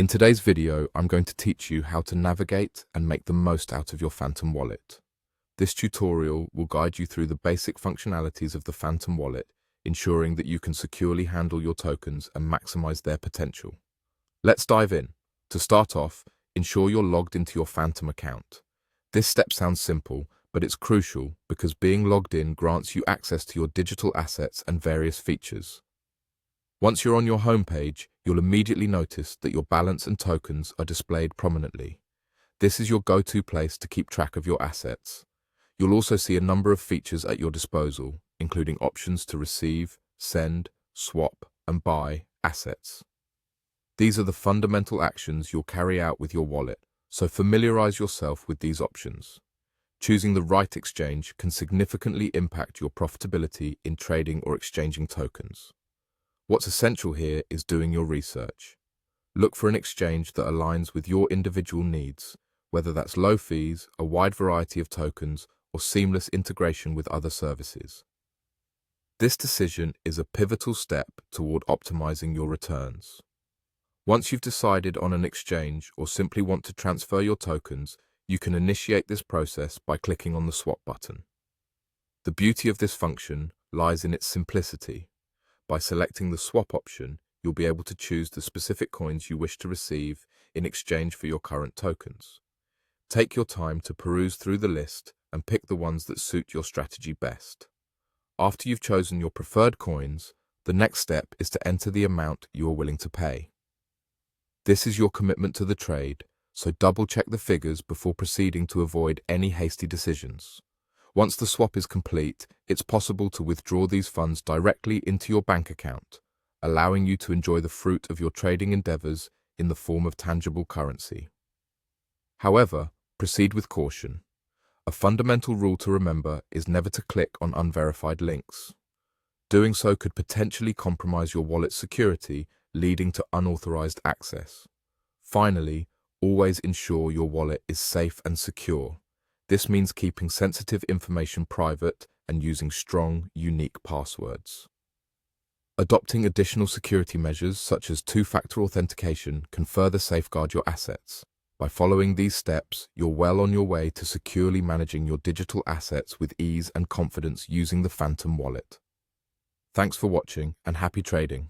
In today's video, I'm going to teach you how to navigate and make the most out of your Phantom wallet. This tutorial will guide you through the basic functionalities of the Phantom wallet, ensuring that you can securely handle your tokens and maximize their potential. Let's dive in. To start off, ensure you're logged into your Phantom account. This step sounds simple, but it's crucial because being logged in grants you access to your digital assets and various features. Once you're on your homepage, you'll immediately notice that your balance and tokens are displayed prominently. This is your go-to place to keep track of your assets. You'll also see a number of features at your disposal, including options to receive, send, swap, and buy assets. These are the fundamental actions you'll carry out with your wallet, so familiarize yourself with these options. Choosing the right exchange can significantly impact your profitability in trading or exchanging tokens. What's essential here is doing your research. Look for an exchange that aligns with your individual needs, whether that's low fees, a wide variety of tokens, or seamless integration with other services. This decision is a pivotal step toward optimizing your returns. Once you've decided on an exchange or simply want to transfer your tokens, you can initiate this process by clicking on the swap button. The beauty of this function lies in its simplicity. By selecting the swap option, you'll be able to choose the specific coins you wish to receive in exchange for your current tokens. Take your time to peruse through the list and pick the ones that suit your strategy best. After you've chosen your preferred coins, the next step is to enter the amount you are willing to pay. This is your commitment to the trade, so double-check the figures before proceeding to avoid any hasty decisions. Once the swap is complete, it's possible to withdraw these funds directly into your bank account, allowing you to enjoy the fruit of your trading endeavors in the form of tangible currency. However, proceed with caution. A fundamental rule to remember is never to click on unverified links. Doing so could potentially compromise your wallet's security, leading to unauthorized access. Finally, always ensure your wallet is safe and secure. This means keeping sensitive information private and using strong, unique passwords. Adopting additional security measures such as two-factor authentication can further safeguard your assets. By following these steps, you're well on your way to securely managing your digital assets with ease and confidence using the Phantom wallet. Thanks for watching and happy trading.